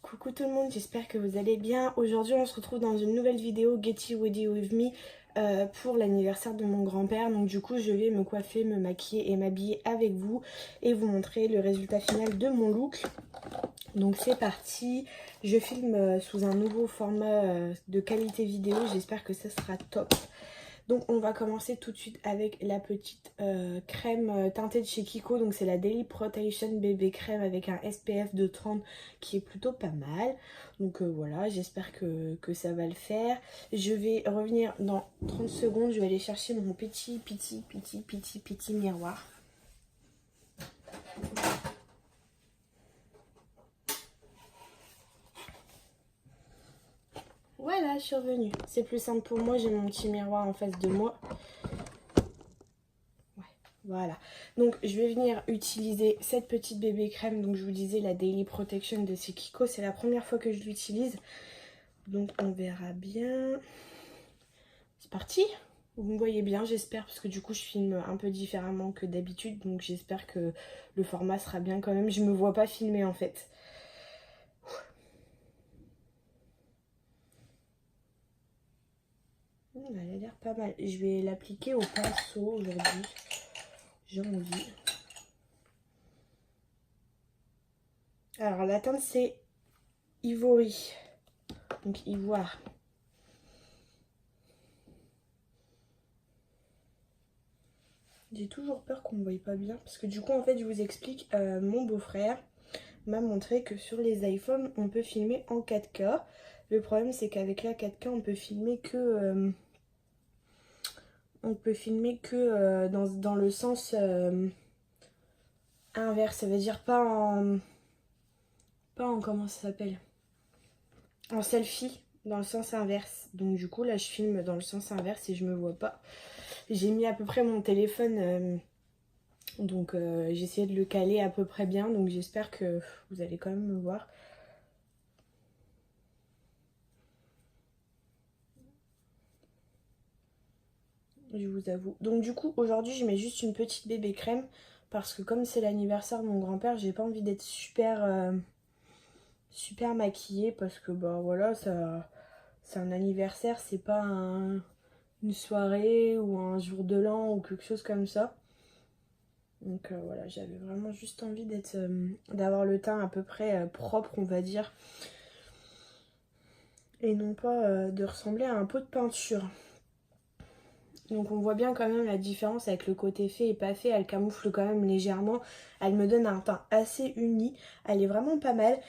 Coucou tout le monde, j'espère que vous allez bien. Aujourd'hui on se retrouve dans une nouvelle vidéo Getty Ready With Me pour l'anniversaire de mon grand-père. Donc du coup je vais me coiffer, me maquiller et m'habiller avec vous et vous montrer le résultat final de mon look. Donc c'est parti, je filme sous un nouveau format de qualité vidéo, j'espère que ça sera top. Donc on va commencer tout de suite avec la petite crème teintée de chez Kiko. Donc c'est la Daily Protection Bébé Crème avec un SPF de 30 qui est plutôt pas mal. Donc voilà, j'espère que ça va le faire. Je vais revenir dans 30 secondes, je vais aller chercher mon petit miroir. Voilà, je suis revenue. C'est plus simple pour moi, j'ai mon petit miroir en face de moi. Voilà, donc je vais venir utiliser cette petite bébé crème. Donc je vous disais la Daily Protection de chez Kiko, c'est la première fois que je l'utilise. Donc on verra bien. C'est parti. Vous me voyez bien j'espère, parce que du coup je filme un peu différemment que d'habitude. Donc j'espère que le format sera bien quand même. Je me vois pas filmer en fait. Elle a l'air pas mal. Je vais l'appliquer au pinceau aujourd'hui. J'ai envie. Alors la teinte c'est Ivory. Donc ivoire. J'ai toujours peur qu'on me voie pas bien. Parce que du coup en fait je vous explique. Mon beau-frère m'a montré que sur les iPhones on peut filmer en 4K. Le problème c'est qu'avec la 4K on peut filmer que... dans le sens inverse. Ça veut dire pas en... comment ça s'appelle, en selfie, dans le sens inverse. Donc du coup là je filme dans le sens inverse et je me vois pas. J'ai mis à peu près mon téléphone donc j'ai essayé de le caler à peu près bien. Donc j'espère que vous allez quand même me voir. Je vous avoue. Donc du coup aujourd'hui je mets juste une petite bébé crème. Parce que comme c'est l'anniversaire de mon grand-père, j'ai pas envie d'être super maquillée. Parce que bah voilà, ça... c'est un anniversaire, c'est pas une soirée ou un jour de l'an ou quelque chose comme ça. Donc voilà, j'avais vraiment juste envie d'avoir le teint à peu près propre, on va dire. Et non pas de ressembler à un pot de peinture. Donc on voit bien quand même la différence avec le côté fait et pas fait. Elle camoufle quand même légèrement. Elle me donne un teint assez uni. Elle est vraiment pas mal.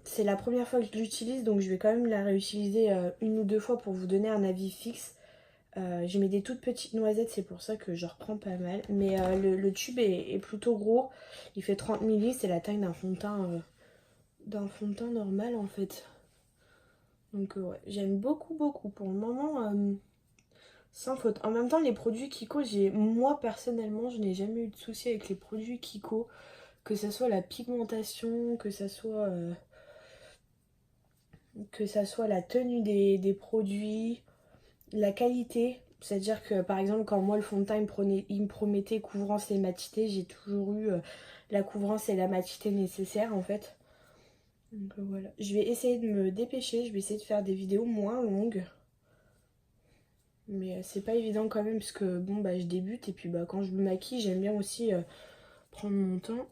C'est la première fois que je l'utilise, donc je vais quand même la réutiliser une ou deux fois pour vous donner un avis fixe. Je mets des toutes petites noisettes, c'est pour ça que je reprends pas mal. Mais le tube est plutôt gros. Il fait 30 ml, c'est la taille d'un fond de teint normal en fait. Donc ouais, j'aime beaucoup. Pour le moment, sans faute. En même temps, les produits Kiko, moi personnellement, je n'ai jamais eu de souci avec les produits Kiko. Que ça soit la pigmentation, que ça soit la tenue des produits, la qualité. C'est-à-dire que par exemple quand moi le fond de teint il me promettait couvrance et matité, j'ai toujours eu la couvrance et la matité nécessaires en fait. Donc voilà. Je vais essayer de me dépêcher, je vais essayer de faire des vidéos moins longues. Mais c'est pas évident quand même parce que bon bah je débute et puis bah quand je me maquille j'aime bien aussi prendre mon temps.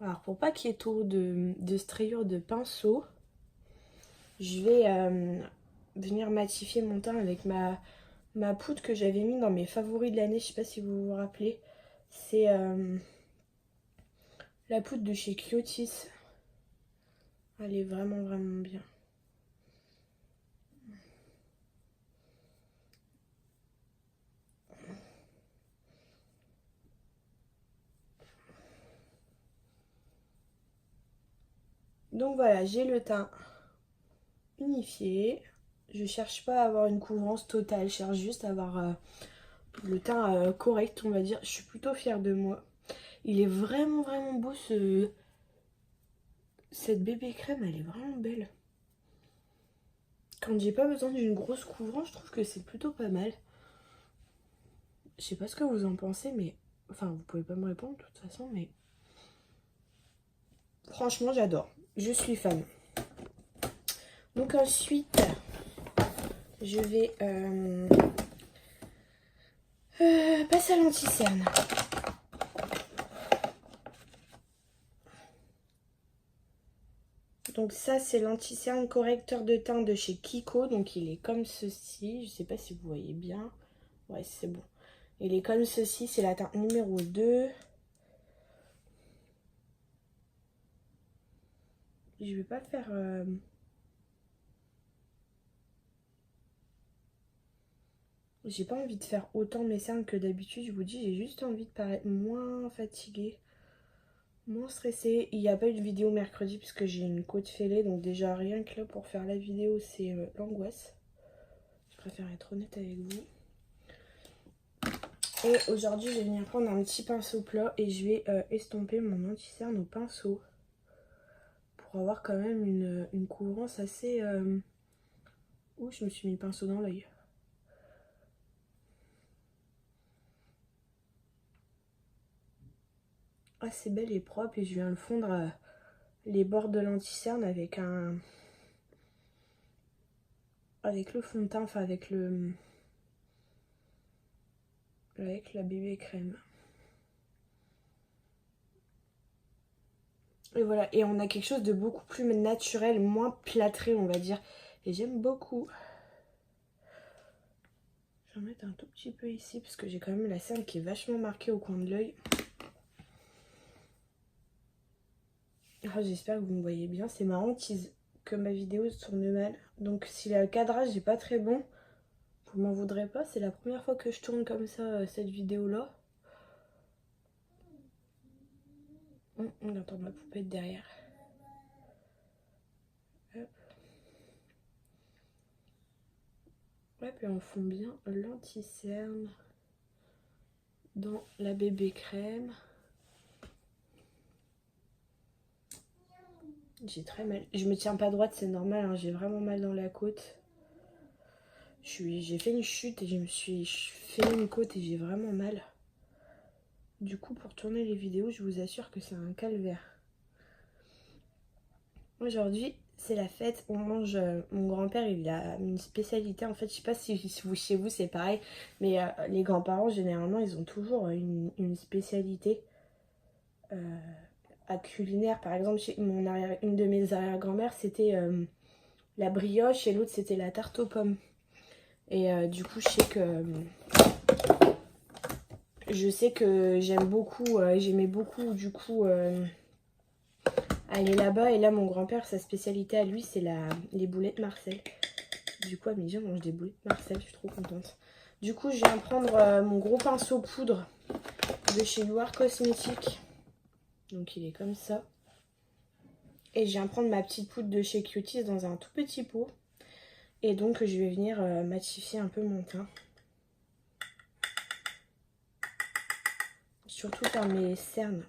Alors pour pas qu'il y ait trop de strayures de pinceau, je vais venir matifier mon teint avec ma poudre que j'avais mis dans mes favoris de l'année. Je sais pas si vous vous rappelez. C'est la poudre de chez Clotis. Elle est vraiment bien. Donc voilà, j'ai le teint unifié. Je cherche pas à avoir une couvrance totale, je cherche juste à avoir le teint correct, on va dire. Je suis plutôt fière de moi. Il est vraiment beau cette bébé crème, elle est vraiment belle. Quand j'ai pas besoin d'une grosse couvrance, je trouve que c'est plutôt pas mal. Je sais pas ce que vous en pensez, mais... Enfin, vous pouvez pas me répondre de toute façon, mais... Franchement, j'adore. Je suis fan. Donc ensuite, je vais passer à l'anti-cerne. Donc ça, c'est l'anti-cerne correcteur de teint de chez Kiko. Donc il est comme ceci. Je sais pas si vous voyez bien. Ouais, c'est bon. Il est comme ceci. C'est la teinte numéro 2. Je vais pas faire... J'ai pas envie de faire autant mes cernes que d'habitude. Je vous dis, j'ai juste envie de paraître moins fatiguée. Moins stressée. Il n'y a pas eu de vidéo mercredi puisque j'ai une côte fêlée. Donc déjà, rien que là, pour faire la vidéo, c'est l'angoisse. Je préfère être honnête avec vous. Et aujourd'hui, je vais venir prendre un petit pinceau plat et je vais estomper mon anti-cerne au pinceau. Pour avoir quand même une couvrance assez... Ouh, je me suis mis le pinceau dans l'œil. Assez belle et propre. Et je viens le fondre les bords de l'anti-cerne avec le fond de teint, enfin avec la bébé crème. Et voilà, et on a quelque chose de beaucoup plus naturel, moins plâtré on va dire. Et j'aime beaucoup. Je vais en mettre un tout petit peu ici parce que j'ai quand même la cerne qui est vachement marquée au coin de l'œil. Oh, j'espère que vous me voyez bien. C'est marrant que ma vidéo se tourne mal. Donc si le cadrage n'est pas très bon, vous m'en voudrez pas. C'est la première fois que je tourne comme ça cette vidéo là. On entend ma poupette derrière. Hop. Hop, et on fond bien l'anti-cerne dans la bébé crème. J'ai très mal. Je me tiens pas droite, c'est normal, hein, j'ai vraiment mal dans la côte. J'ai fait une chute et je me suis fait une côte et j'ai vraiment mal. Du coup, pour tourner les vidéos, je vous assure que c'est un calvaire. Aujourd'hui, c'est la fête, on mange... mon grand-père, il a une spécialité. En fait, je sais pas si chez vous c'est pareil, mais les grands-parents, généralement, ils ont toujours une spécialité à culinaire. Par exemple, une de mes arrière-grand-mères, c'était la brioche et l'autre, c'était la tarte aux pommes. Et du coup, je sais que j'aime beaucoup, j'aimais beaucoup du coup aller là-bas. Et là, mon grand-père, sa spécialité à lui, c'est les boulettes Marcel. Du coup, à midi, on mange des boulettes Marcel, je suis trop contente. Du coup, je viens prendre mon gros pinceau poudre de chez Loire Cosmétique. Donc, il est comme ça. Et je viens prendre ma petite poudre de chez Cuties dans un tout petit pot. Et donc, je vais venir matifier un peu mon teint. Surtout par mes cernes.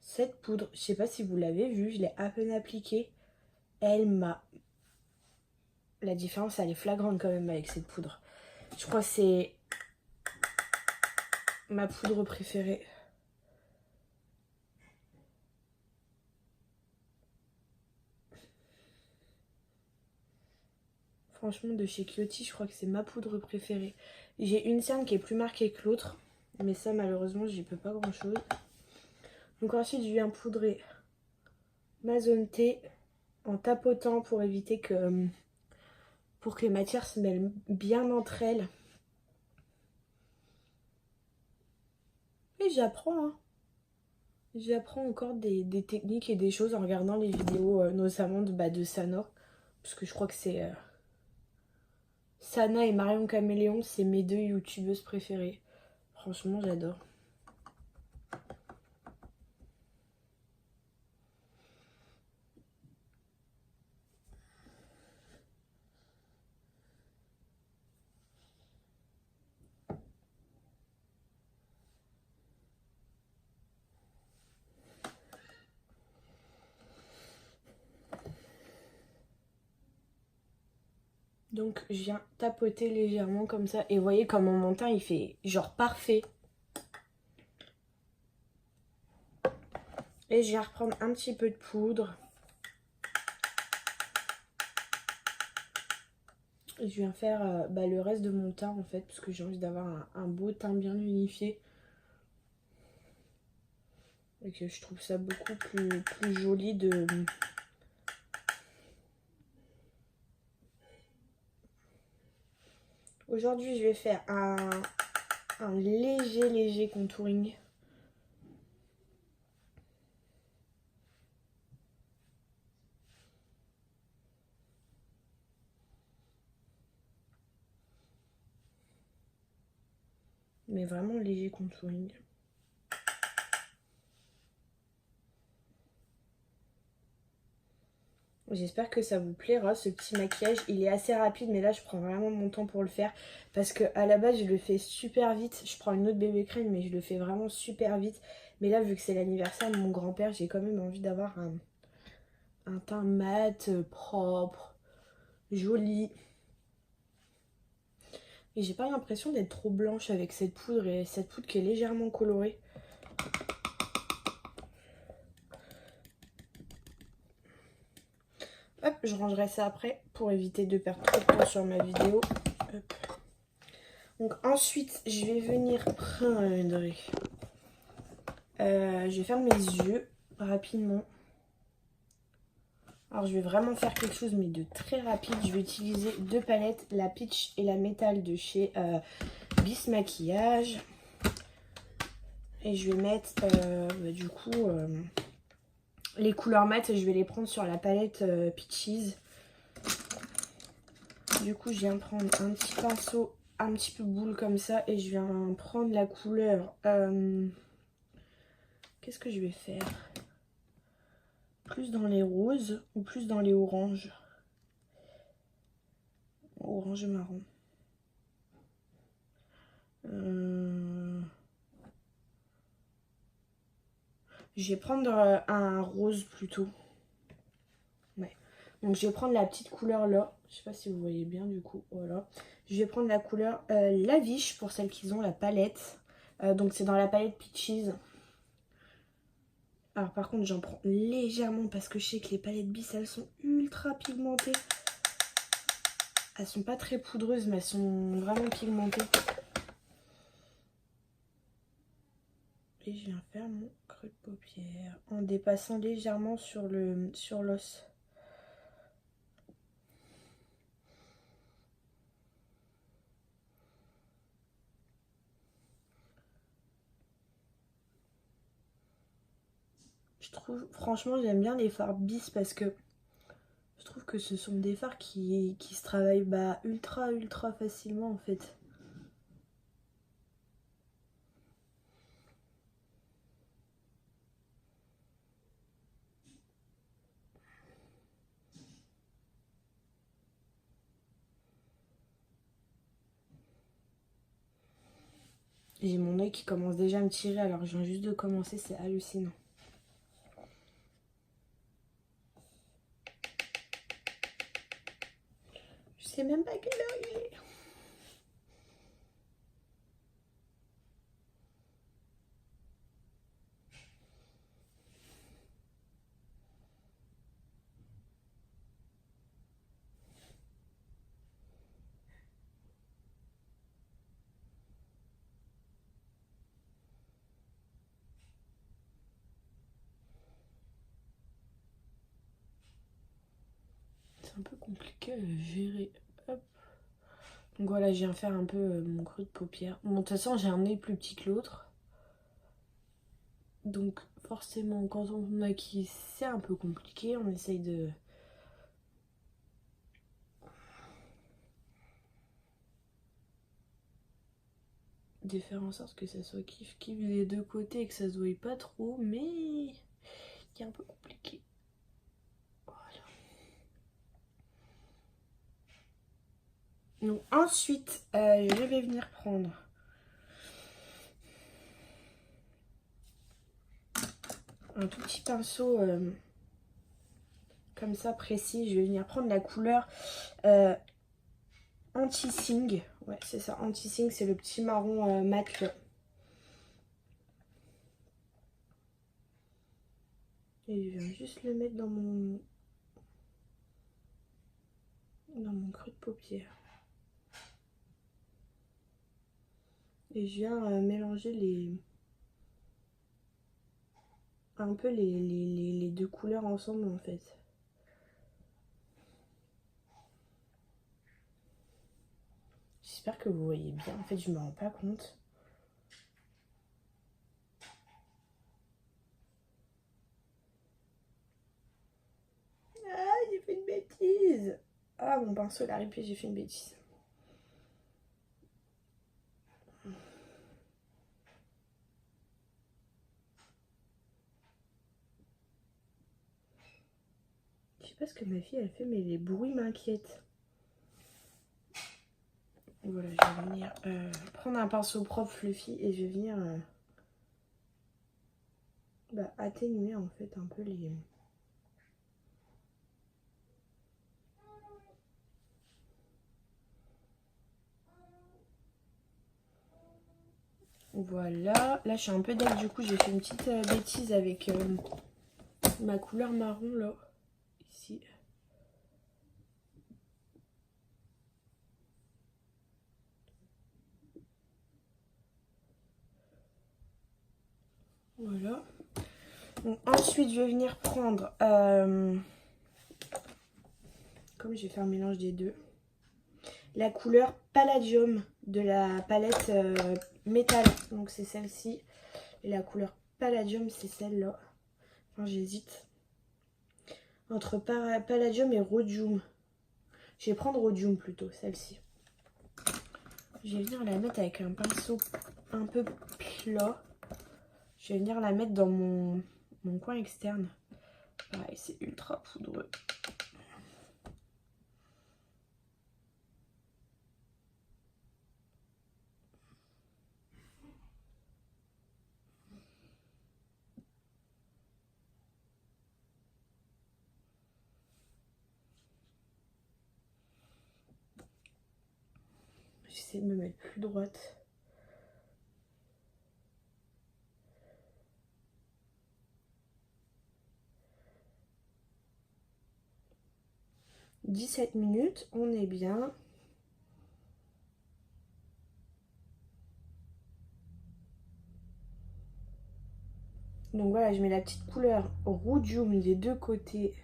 Cette poudre, je sais pas si vous l'avez vue, je l'ai à peine appliquée. La différence, elle est flagrante quand même avec cette poudre. Je crois que c'est ma poudre préférée. Franchement, de chez Kyoto, je crois que c'est ma poudre préférée. J'ai une cerne qui est plus marquée que l'autre. Mais ça, malheureusement, j'y peux pas grand chose. Donc ensuite, je viens poudrer ma zone T en tapotant pour éviter pour que les matières se mêlent bien entre elles. Et j'apprends, hein. J'apprends encore des techniques et des choses en regardant les vidéos, notamment de Sana. Parce que je crois que c'est... Sana et Marion Caméléon, c'est mes deux youtubeuses préférées. Franchement, j'adore. Donc je viens tapoter légèrement comme ça. Et vous voyez comment mon teint il fait genre parfait. Et je vais reprendre un petit peu de poudre. Et je viens faire le reste de mon teint en fait, parce que j'ai envie d'avoir un beau teint bien unifié. Et que je trouve ça beaucoup plus joli de... Aujourd'hui, je vais faire un léger contouring. Mais vraiment léger contouring. J'espère que ça vous plaira ce petit maquillage. Il est assez rapide mais là je prends vraiment mon temps pour le faire. Parce que à la base je le fais super vite. Je prends une autre bébé crème mais je le fais vraiment super vite. Mais là vu que c'est l'anniversaire de mon grand-père, j'ai quand même envie d'avoir un teint mat, propre, joli. Et j'ai pas l'impression d'être trop blanche avec cette poudre et cette poudre qui est légèrement colorée. Hop, je rangerai ça après pour éviter de perdre trop de temps sur ma vidéo. Hop. Donc ensuite, je vais venir prendre... je vais faire mes yeux rapidement. Alors je vais vraiment faire quelque chose mais de très rapide. Je vais utiliser deux palettes, la Peach et la Métal de chez Bis Maquillage. Et je vais mettre du coup les couleurs mat, je vais les prendre sur la palette Peaches. Du coup je viens prendre un petit pinceau un petit peu boule comme ça et je viens prendre la couleur... Qu'est-ce que je vais faire? Plus dans les roses ou plus dans les oranges? Orange marron. Je vais prendre un rose plutôt. Ouais. Donc je vais prendre la petite couleur là. Je sais pas si vous voyez bien du coup. Voilà. Je vais prendre la couleur Lavish pour celles qui ont la palette. Donc c'est dans la palette Peaches. Alors par contre j'en prends légèrement parce que je sais que les palettes Bis elles sont ultra pigmentées. Elles sont pas très poudreuses mais elles sont vraiment pigmentées. Et je viens faire mon creux de paupière en dépassant légèrement sur l'os. Je trouve, franchement, j'aime bien les fards Bis parce que je trouve que ce sont des fards qui se travaillent ultra facilement en fait. J'ai mon œil qui commence déjà à me tirer alors que je viens juste de commencer, c'est hallucinant. Je sais même pas quelle heure il est. C'est un peu compliqué à gérer. Hop. Donc voilà, je viens faire un peu mon creux de paupière. Bon, de toute façon, j'ai un œil plus petit que l'autre. Donc forcément, quand on maquille, c'est un peu compliqué. On essaye de faire en sorte que ça soit kiff des deux côtés et que ça se voie pas trop. Mais c'est un peu compliqué. Voilà. Donc ensuite, je vais venir prendre un tout petit pinceau comme ça précis. Je vais venir prendre la couleur Anti-Sing. Ouais, c'est ça, Anti-Sing, c'est le petit marron mat là. Et je viens juste le mettre dans mon creux de paupière. Et je viens mélanger un peu les deux couleurs ensemble en fait. J'espère que vous voyez bien. En fait, je me rends pas compte. Ah, j'ai fait une bêtise. Ah, mon pinceau l'a ripé, j'ai fait une bêtise. Je sais pas ce que ma fille elle fait, mais les bruits m'inquiètent. Voilà, je vais venir prendre un pinceau propre fluffy et je vais venir atténuer en fait un peu les... Voilà, là je suis un peu deg, du coup j'ai fait une petite bêtise avec ma couleur marron là, ici. Voilà. Donc, ensuite je vais venir prendre, comme je vais faire un mélange des deux, la couleur Palladium de la palette métal, donc c'est celle-ci. Et la couleur Palladium c'est celle-là. Enfin j'hésite entre Palladium et Rhodium. Je vais prendre Rhodium plutôt, celle-ci. Je vais venir la mettre avec un pinceau un peu plat. Je vais venir la mettre dans mon coin externe. Pareil, c'est ultra poudreux. J'essaie de me mettre plus droite. « 17 minutes, on est bien. » Donc voilà, je mets la petite couleur Rhodium des deux côtés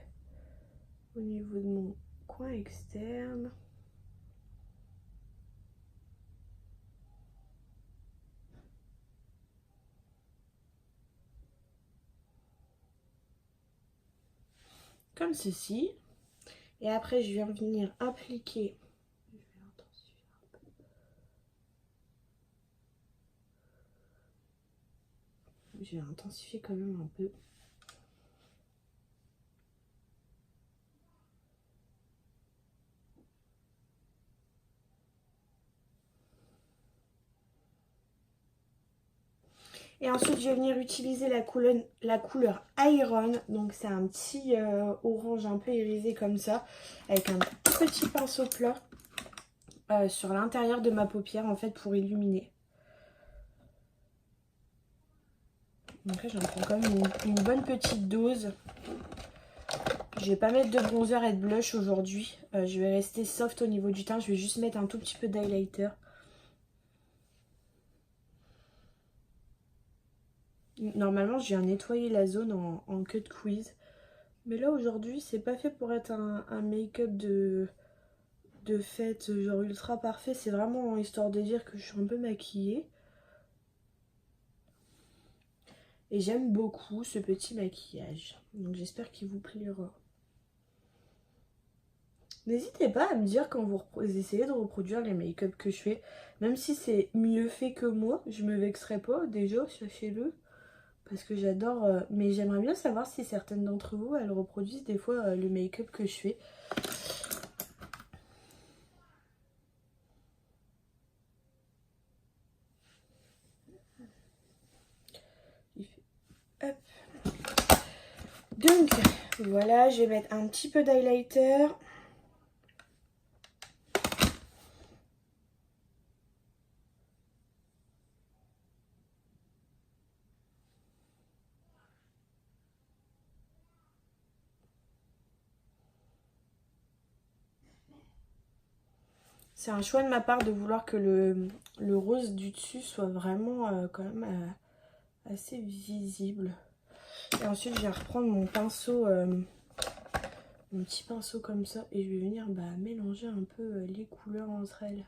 au niveau de mon coin externe. Comme ceci. Et après, je viens venir appliquer. Je vais intensifier quand même un peu. Et ensuite, je vais venir utiliser la couleur Iron. Donc, c'est un petit orange un peu irisé comme ça. Avec un petit pinceau plat sur l'intérieur de ma paupière, en fait, pour illuminer. Donc là, j'en prends quand même une bonne petite dose. Je vais pas mettre de bronzer et de blush aujourd'hui. Je vais rester soft au niveau du teint. Je vais juste mettre un tout petit peu d'highlighter. Normalement, je viens nettoyer la zone en cut quiz. Mais là, aujourd'hui, c'est pas fait pour être un make-up de fête, genre ultra parfait. C'est vraiment histoire de dire que je suis un peu maquillée. Et j'aime beaucoup ce petit maquillage. Donc j'espère qu'il vous plaira. N'hésitez pas à me dire quand vous essayez de reproduire les make-up que je fais. Même si c'est mieux fait que moi, je me vexerai pas. Déjà, sachez-le. Parce que j'adore. Mais j'aimerais bien savoir si certaines d'entre vous, elles reproduisent des fois le make-up que je fais. Hop. Donc, voilà, je vais mettre un petit peu d'highlighter. C'est un choix de ma part de vouloir que le rose du dessus soit vraiment quand même assez visible. Et ensuite je vais reprendre mon pinceau, mon petit pinceau comme ça, et je vais venir mélanger un peu les couleurs entre elles.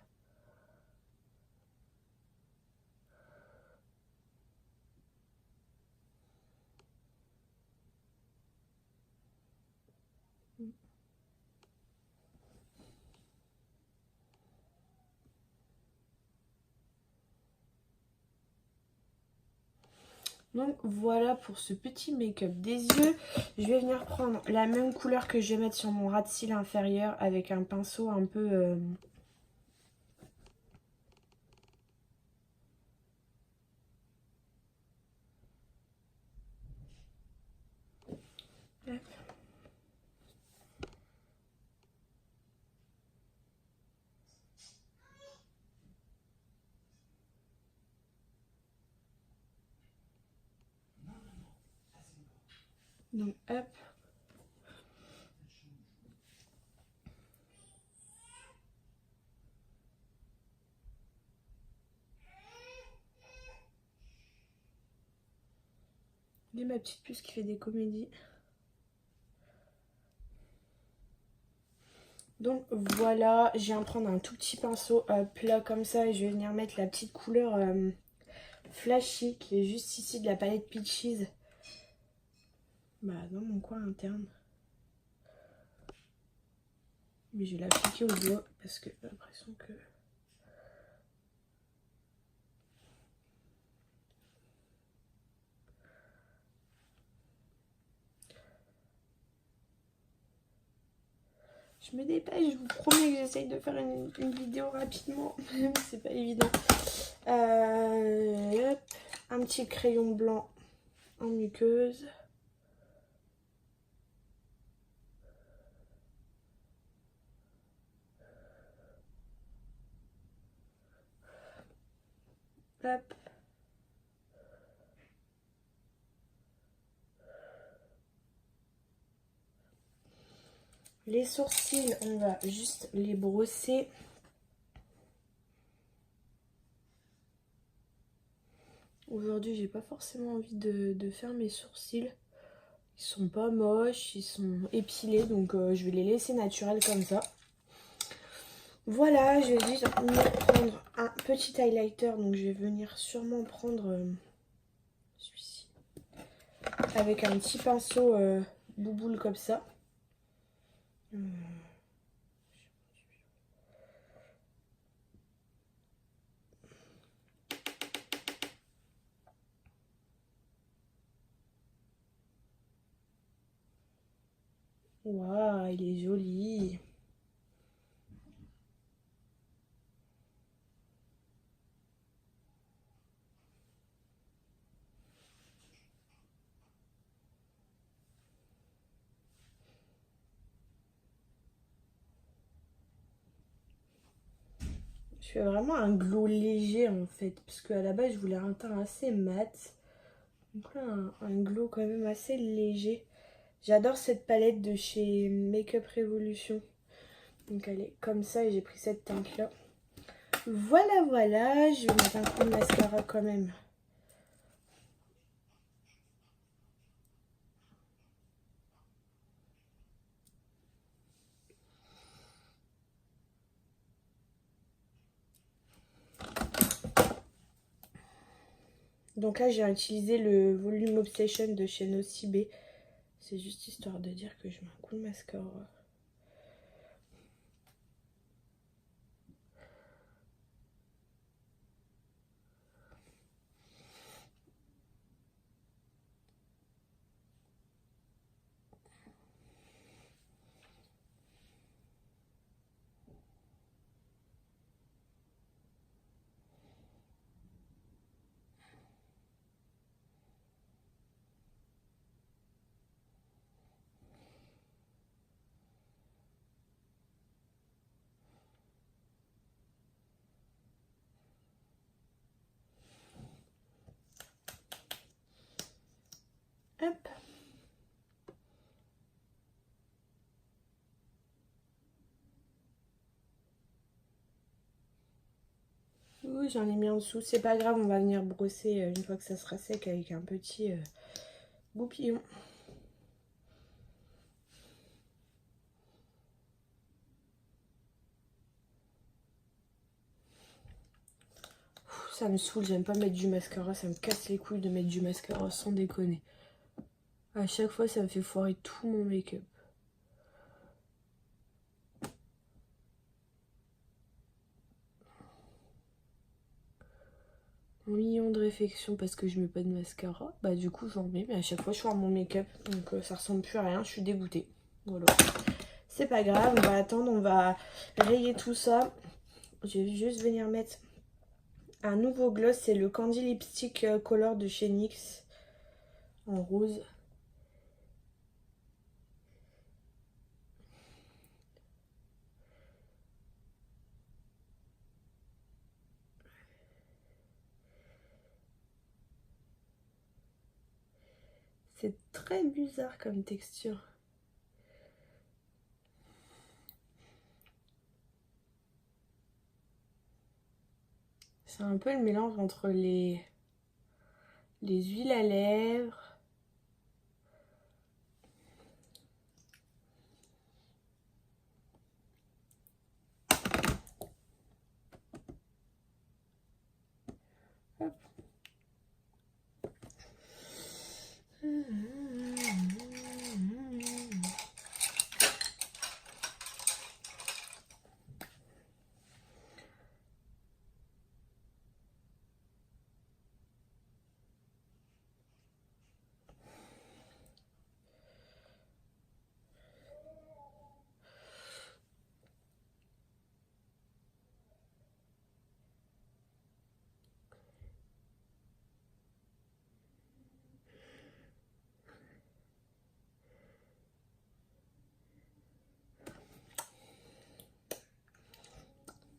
Donc voilà pour ce petit make-up des yeux. Je vais venir prendre la même couleur que je vais mettre sur mon ras de cils inférieur avec un pinceau un peu... Donc hop. Et ma petite puce qui fait des comédies. Donc voilà, je viens prendre un tout petit pinceau plat comme ça et je vais venir mettre la petite couleur flashy qui est juste ici de la palette Peaches. Dans mon coin interne. Mais je vais l'appliquer au doigt parce que j'ai l'impression que... Je me dépêche, je vous promets que j'essaye de faire une vidéo rapidement, mais c'est pas évident. Hop, un petit crayon blanc en muqueuse. Hop. Les sourcils, on va juste les brosser. Aujourd'hui, j'ai pas forcément envie de faire mes sourcils. Ils sont pas moches, ils sont épilés, donc je vais les laisser naturels comme ça. Voilà, je vais juste venir prendre un petit highlighter, donc je vais venir sûrement prendre celui-ci. Avec un petit pinceau bouboule comme ça. Waouh, il est joli. Je fais vraiment un glow léger en fait, parce qu'à la base je voulais un teint assez mat. Donc là un glow quand même assez léger. J'adore cette palette de chez Makeup Revolution. Donc elle est comme ça et j'ai pris cette teinte là. Voilà, voilà, je vais mettre un coup de mascara quand même. Donc là j'ai utilisé le Volume Obsession de chez Nocibé. C'est juste histoire de dire que je mets un coup de mascara. Ouh, j'en ai mis en dessous. C'est pas grave, on va venir brosser une fois que ça sera sec avec un petit goupillon. Ça me saoule, j'aime pas mettre du mascara, ça me casse les couilles de mettre du mascara sans déconner. À chaque fois, ça me fait foirer tout mon make-up. Un million de réflexions parce que je mets pas de mascara. Bah du coup j'en mets, mais à chaque fois je foire mon make-up. Donc ça ressemble plus à rien, je suis dégoûtée. Voilà. C'est pas grave, on va attendre, on va rayer tout ça. Je vais juste venir mettre un nouveau gloss, c'est le Candy Lipstick Color de chez NYX en rose. C'est très bizarre comme texture. C'est un peu le mélange entre les huiles à lèvres. Hop.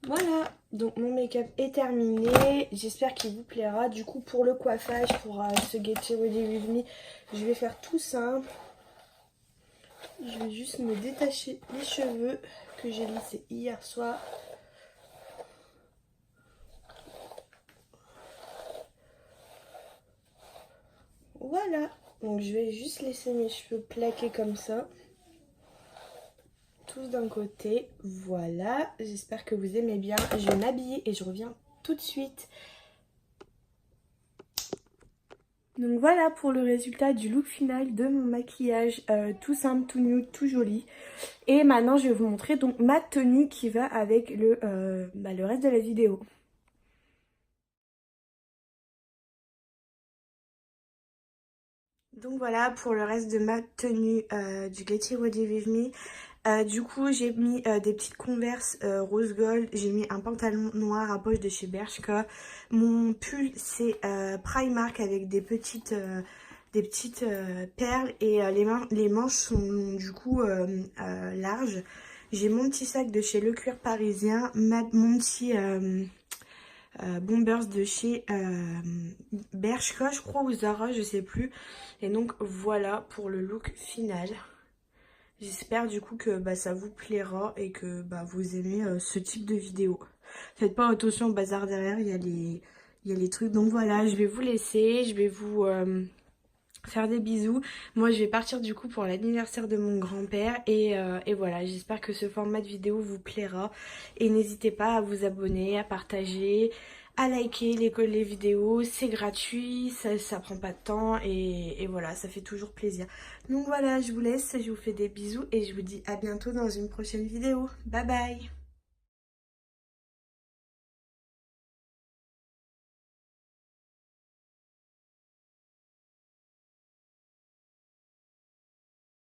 Voilà, donc mon make-up est terminé, j'espère qu'il vous plaira. Du coup pour le coiffage, pour ce Get Ready With Me, je vais faire tout simple. Je vais juste me détacher les cheveux que j'ai lissés hier soir. Voilà, donc je vais juste laisser mes cheveux plaqués comme ça. Tous d'un côté, voilà, j'espère que vous aimez bien. Je vais m'habiller et je reviens tout de suite. Donc voilà pour le résultat du look final de mon maquillage, tout simple, tout nude, tout joli. Et maintenant je vais vous montrer donc ma tenue qui va avec le reste de la vidéo. Donc voilà pour le reste de ma tenue du Get Ready With Me. Du coup j'ai mis des petites Converse rose gold, j'ai mis un pantalon noir à poche de chez Bershka. Mon pull c'est Primark avec des petites perles et les manches sont du coup larges. J'ai mon petit sac de chez Le Cuir Parisien, mon petit Bombers de chez Bershka je crois ou Zara, je sais plus. Et donc voilà pour le look final. J'espère du coup que ça vous plaira et que vous aimez ce type de vidéo. Faites pas attention au bazar derrière, il y a les trucs. Donc voilà, je vais vous laisser, je vais vous faire des bisous. Moi je vais partir du coup pour l'anniversaire de mon grand-père et voilà, j'espère que ce format de vidéo vous plaira. Et n'hésitez pas à vous abonner, à partager, à liker les vidéos, c'est gratuit, ça prend pas de temps et voilà, ça fait toujours plaisir. Donc voilà, je vous laisse, je vous fais des bisous et je vous dis à bientôt dans une prochaine vidéo. Bye bye!